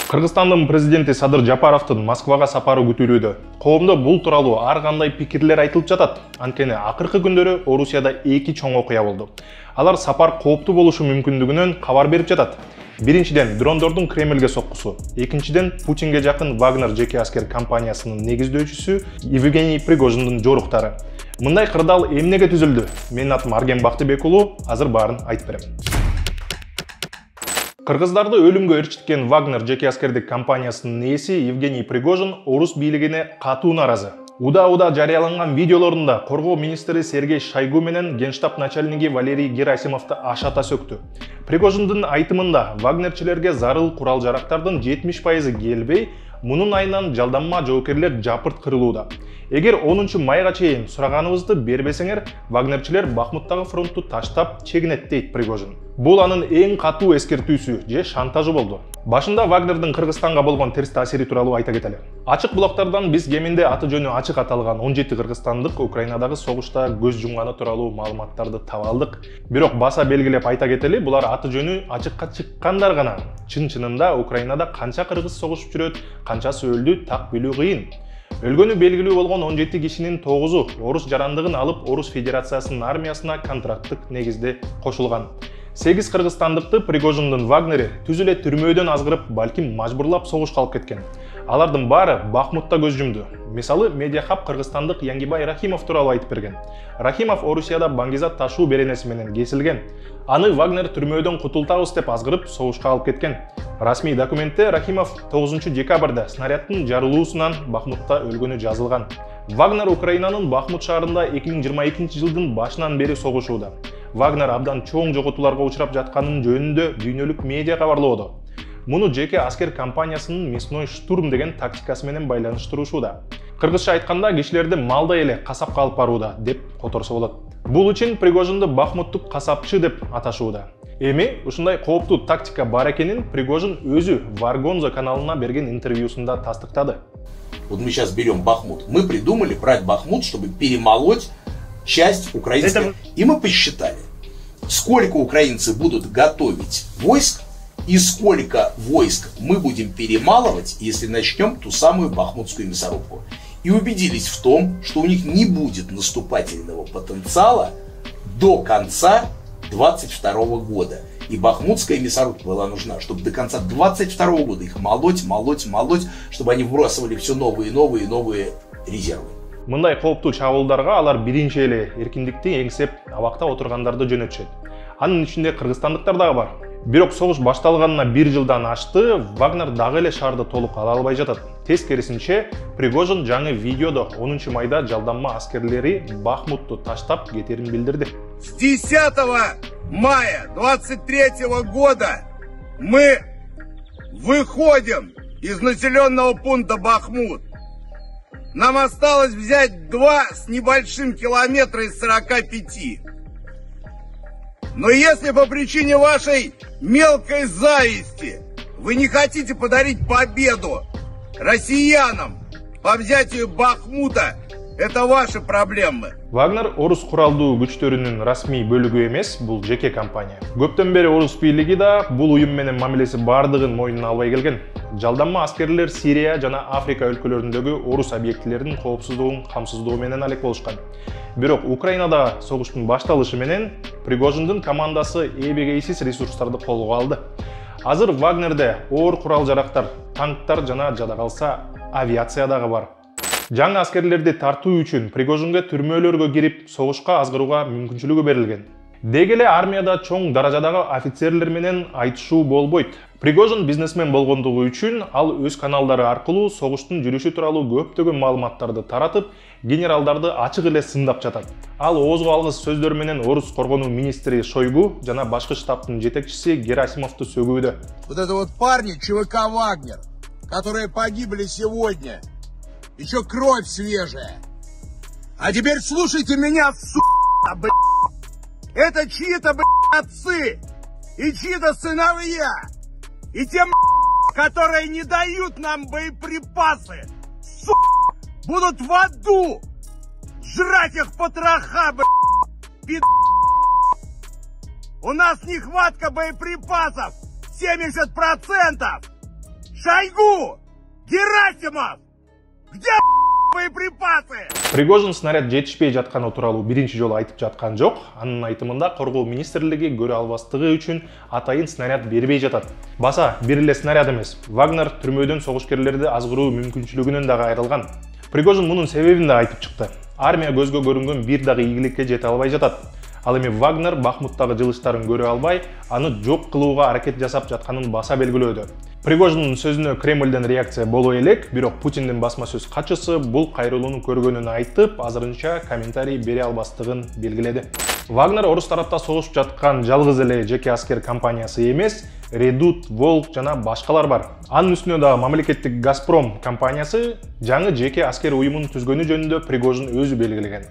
Кыргызстандын президенти Садыр Жапаровдун Москвага сапары күтүлүүдө. Коомдо бул тууралуу ар кандай пикирлер айтылып жатат. Анткени акыркы күндөрү Орусияда 2 чоң окуя болду. Алар сапар кооптуу болушу мүмкүндүгүнөн кабар берип жатат. Биринчиден, дрондордун Кремлге соккусу. Экинчиден, Путинге жакын Вагнер жеке аскер компаниясынын негиздөөчүсү Евгений Пригожиндин жоруктары. Мындай кырдаал эмнеге түзүлдү? Менин атым Арген Бактыбек уулу, азыр баарын айтып берем. Кыргыздарды өлүмгө ээрчиткен Вагнер жеке аскердик компаниясынын ээси Евгений Пригожин орус бийлигине катуу нааразы. Уда жарыяланган видеолорунда коргоо министри Сергей Шойгу менен Генштаб начальниги Валерий Герасимовду ашата сөктү. Пригожиндин айтымында вагнерчилерге зарыл курал-жарактардын 70% келбей, мунун айынан жалданма жоокерлер жапырт кырылууда. Эгер 10 майга чейин сураганыбызды бербесеңер, вагнерчилер Бахмуттагы фронтту таштап чегинет дейт Пригожин. Бул анын эң катуу эскертүүсү же шантажы болду. Башында Вагнердин Кыргызстанга болгон терс таасири тууралуу айта кетели. Ачык булактардан биз кеминде аты жөнү ачык аталган 17 кыргызстандык Украинадагы согушта көз жумганы тууралуу маалыматтарды таба алдык. Бирок баса белгилеп айта кетели, булар аты жөнү ачыкка чыккандар гана. Чын-чынында Украинада канча кыргыз согушуп жүрөт, канчасы өлдү, так билүү кыйын. Өлгөнү белгилүү болгон 17 кишинин 9-у орус жарандыгын алып, Орус Федерациясынын армиясына контракттык негизде кошулган. 8 кыргызстандыкты Пригожиндин Вагнери түз эле түрмөдөн азгырып, балким мажбурлап согушка алып кеткен. Алардын баары Бахмутта көз жумду. Мисалы, Медиахаб кыргызстандык Яңгибай Рахимов тууралуу айтып берген. Рахимов Орусияда баңгизат ташуу беренеси менен кесилген. Аны Вагнер түрмөдөн кутултабыз деп азгырып, согушка алып кеткен. Расмий документте Рахимов 9 декабрда снаряддын жарылуусунан Бахмутта өлгөнү жазылган. Вагнер Украинанын Бахмут шаарында 2022 жылдын башынан бери согушууда. Вагнер абдан чоң жоготууларга учурап жатканын жөнүндө дүйнөлүк медиа кабарлоодо. Муну жеке аскер компаниясынын мясной штурм деген тактикасы менен байланыштырушууда. Кыргызча айтканда кишилерди малдай эле касапка алып барууда деп которсо болот. Бул үчүн Пригожинди Бахмуттук касапчы деп аташууда. Эми ушундай кооптуу тактика бар экенин Пригожин өзү Варгонзо каналына берген интервьюсунда тастыктады. Вот мы сейчас берем Бахмут. Мы придумали брать Бахмут, чтобы перемолоть часть украинской. И мы посчитали, сколько украинцы будут готовить войск и сколько войск мы будем перемалывать, если начнем ту самую бахмутскую мясорубку. И убедились в том, что у них не будет наступательного потенциала до конца 2022 года. И бахмутская мясорубка была нужна, чтобы до конца 2022 года их молоть, чтобы они вбрасывали все новые резервы. Мындай кооптуу чабуулдарга алар биринчи эле эркиндикти эңсеп абакта отургандарды жөнөтүшөт. Анын ичинде кыргызстандыктар дагы бар. Бирок согуш башталганына 1 жылдан ашты, Вагнер дагы эле шаарды толук ала албай жатат. Тескерисинче, Пригожин жаңы видеодо 10 майда жалданма аскерлери Бахмутту таштап кетерин билдирди. С 10 мая 23 года мы выходим из населенного пункта Бахмут. Нам осталось взять 2 с небольшим километра из 45. Но если по причине вашей мелкой зависти вы не хотите подарить победу россиянам по взятию Бахмута, это ваши проблемы. Вагнер орус куралдуу күчтөрүнүн расмий бөлүгү эмес, бул жеке компания. Көптөн бери орус бийлиги да бул уюм менен мамилеси бардыгын мойнуна албай келген. Жалданма аскерлер Сирия жана Африка өлкөлөрүндөгү орус объектилеринин коопсуздугун камсыздоо менен алек болушкан. Бирок Украинада согуштун башталышы менен Пригожиндин командасы эбегейсиз ресурстарды колго алды. Азыр Вагнерде оор курал-жарактар, танктар жана жада калса авиация дагы бар. Жаңы аскерлерди тартуу үчүн Пригожинге түрмөлөргө кирип, согушка азгырууга мүмкүнчүлүгү берилген. Деги эле армияда чоң даражадагы офицерлер менен айтышуу болбойт. Пригожин бизнесмен болгондугу үчүн ал өз каналдары аркылуу согуштун жүрүшү тууралуу көптөгөн маалыматтарды таратып, генералдарды ачык эле сындап жатат. Ал оозго алгыс сөздөр менен орус коргонуу министри Шойгу жана башкы штабтын жетекчиси Герасимовду сөгүүдө. Вот это вот парни ЧВК Вагнер, которые погибли сегодня. Еще кровь свежая. А теперь слушайте меня, сука, блядь. Это чьи-то, блядь, отцы и чьи-то сыновья. И те, которые не дают нам боеприпасы, сука, будут в аду жрать их потроха, блядь. У нас нехватка боеприпасов 70%. Шойгу! Герасимов! Где боеприпасы? Пригожин снаряд жетишпей жатканы тууралуу биринчи жолу айтып жаткан жок. Анын айтымында коргоо министрлиги көрө албастыгы үчүн атайын снаряд бербей жатат. Баса бир эле снаряд эмес. Вагнер түрмөдөн согушкерлерди азгыруу мүмкүнчүлүгүнөн дагы айрылган. Пригожин мунун себебин да айтып чыкты. Армия көзгө көрүнгөн бир дагы ийгиликке жете албай жатат. Ал эми Вагнер Бахмуттагы жылыштарын көрө албай, аны жок кылууга аракет жасап жатканын баса белгилөөдө. Пригожиндин сөзүнө Кремлден реакция боло элек, бирок Путиндин басма сөз катчысы бул кайрылууну көргөнүн айтып, азырынча комментарий бере албастыгын белгиледи. Вагнер орус тарапта согушуп жаткан жалгыз эле жеке аскер компаниясы эмес, Редут, Волк жана башкалар бар. Анын үстүнө да мамлекеттик Газпром компаниясы жаңы жеке аскер уюмун түзгөнү жөнүндө Пригожин өзү белгилеген.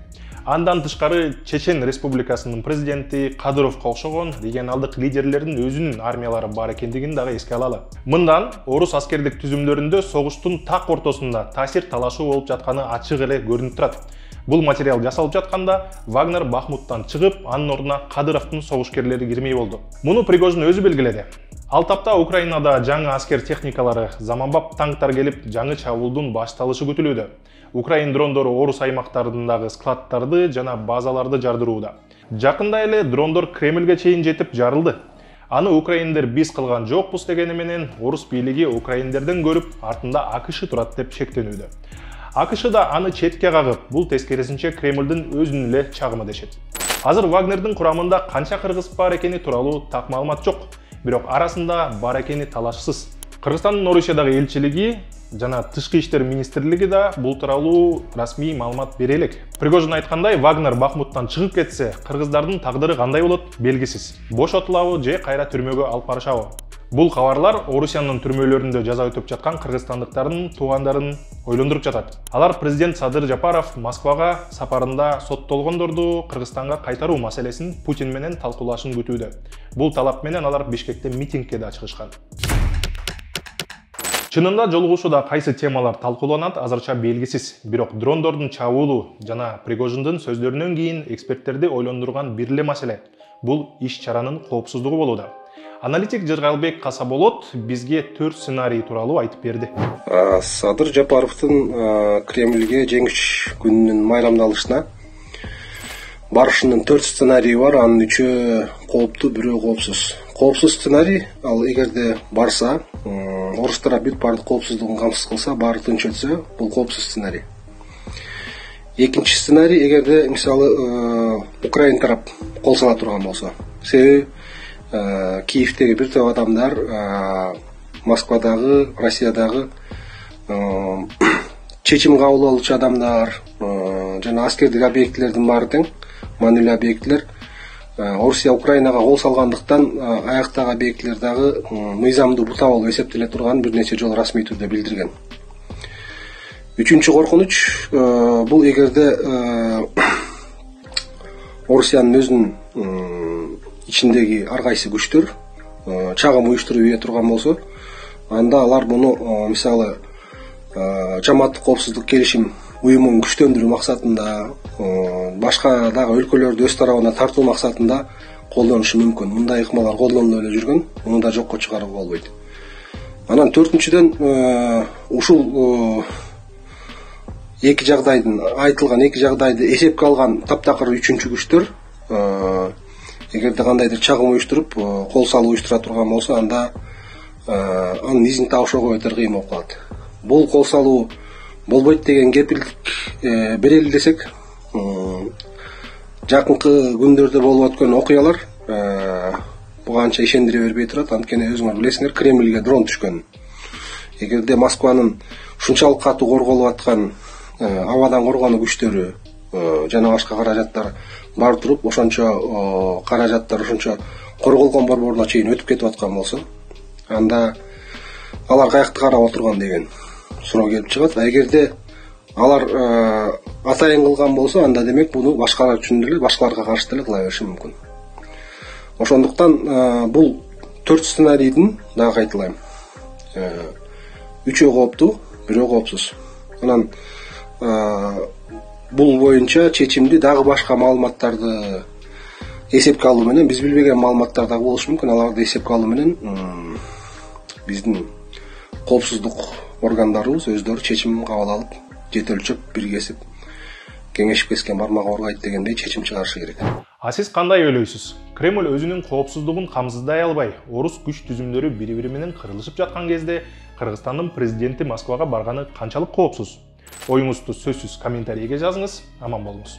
Андан тышкары Чечен Республикасынын президенти Кадыровго окшогон регионалдык лидерлердин өзүнүн армиялары бар экендигин дагы эске алалы. Мындан орус аскердик түзүмдөрүндө согуштун так ортосунда таасир талашуу болуп жатканы ачык эле көрүнүп турат. Бул материал жасалып жатканда Вагнер Бахмуттан чыгып, анын ордуна Кадыровдун согушкерлери кирмей болду. Муну Пригожин өзү белгиледи. Ал тапта Украинада жаңы аскер техникалары, заманбап танктар келип, жаңы чабуулдун башталышы күтүлүүдө. Украин дрондору орус аймактарындагы складдарды жана базаларды жардырууда. Жакында эле дрондор Кремлге чейин жетип жарылды. Аны украиндер биз кылган жокпуз дегени менен орус бийлиги украиндерден көрүп, артында АКШ турат деп шектенүүдө. АКШ да аны четке кагып, бул тескерисинче Кремлдин өзүнүн эле чагымы дешет. Азыр Вагнердин курамында канча кыргыз бар экени тууралуу так маалымат жок, бирок арасында бар экени талашсыз. Кыргызстандын Орусиядагы элчилиги жана Тышкы иштер министрлиги да бул тууралуу расмий маалымат бере элек. Пригожин айткандай, Вагнер Бахмуттан чыгып кетсе, кыргыздардын тагдыры кандай болот белгисиз. Бошотулабы же кайра түрмөгө алып барышабы? Бул кабарлар Орусиянын түрмөлөрүндө жаза өтүп жаткан кыргызстандыктардын туугандарын ойлондуруп жатат. Алар президент Садыр Жапаров Москвага сапарында соттолгондорду Кыргызстанга кайтаруу маселесин Путин менен талкуулашын күтүүдө. Бул талап менен алар Бишкекте митингке да чыгышкан. Чынында жолугушууда кайсы темалар талкууланат азырча белгисиз. Бирок дрондордун чабуулу жана Пригожиндин сөздөрүнөн кийин эксперттерди ойлондурган бир эле маселе. Бул иш-чаранын коопсуздугу болууда. Аналитик Жыргалбек Касаболот бизге 4 сценарий тууралуу айтып берди. Садыр Жапаровдун Кремльге жеңиш күнүнүн майрамдалышына барышынын 4 сценарийи бар. Анын 3-ü кооптуу, 1-ü коопсуз. Коопсуз сценарий, ал эгерде барса, орус тарап бүт бардык коопсуздугун камсыз кылса, баары тынч өтсө, бул коопсуз сценарий. Экинчи сценарий, эгерде мисалы Украин тарап кол сала турган болсо. Себеби Киевдеги бир топ адамдар Москвадагы, Россиядагы чечим кабыл алуучу адамдар жана аскердик объектилердин баары тең, манилүү объектилер Орусия Украинага кол салгандыктан аяктагы объектилер дагы мыйзамдуу бута болуп эсептеле турганын бир нече жолу расмий түрдө билдирген. Үчүнчү коркунуч бул эгерде Орусиянын өзүнүн ичиндеги ар кайсы күчтөр чагым уюштуруп ийе турган болсо, анда алар муну мисалы жамааттык коопсуздук келишим уюмун күчтөндүрүү максатында, башка дагы өлкөлөрдү өз тарабына тартуу максатында колдонушу мүмкүн. Мындай ыкмалар колдонулуп эле жүргөн, муну да жокко чыгарууга болбойт. Анан төртүнчүдөн ушул эки жагдайдын айтылган эки жагдайды эсепке алган таптакыр үчүнчү күчтөр эгерде кандайдыр чагым уюштуруп, кол салуу уюштура турган болсо, анда анын изин табышууга өтө кыйын болуп калат. Бул кол салуу болбойт деген кепилдик берели десек, жакынкы күндөрдө болуп өткөн окуялар буга анча ишендире бербей турат. Анткени өзүңөр билесиңер, Кремльге дрон түшкөн. Эгерде Москванын ушунчалык катуу корголуп аткан абадан коргонуу күчтөрү жана башка каражаттар бар туруп, ошончо каражаттар ошончо корголгон борборуна чейин өтүп кетип аткан болсо, анда алар каякты карап отурган деген суроо келип чыгат. Эгерде алар атайын кылган болсо, анда демек буну башкалар үчүн деле, башкаларга каршы деле кыла бериши мүмкүн. Ошондуктан бул 4 сценарийдин дагы кайталайм. 3-ü кооптуу, 1-ü коопсуз. Анан бул боюнча чечимди дагы башка маалыматтарды эсепке алуу менен, биз билбеген маалыматтар дагы болушу мүмкүн. Аларды эсепке алуу менен биздин коопсуздук органдарыбыз өздөрү чечим кабыл алып, жетелчөп бир кесип кеңешип кескен бармак ооргайт дегендей чечим чыгарышы керек. А сиз кандай ойлойсуз? Кремль өзүнүн коопсуздугун камсыздай албай, орус күч түзүмдөрү бири-бири менен кырылышып жаткан кезде Кыргызстандын президенти Москвага барганы канчалык коопсуз? Оюңузду сөзсүз комментарийге жазыңыз. Аман болуңуз.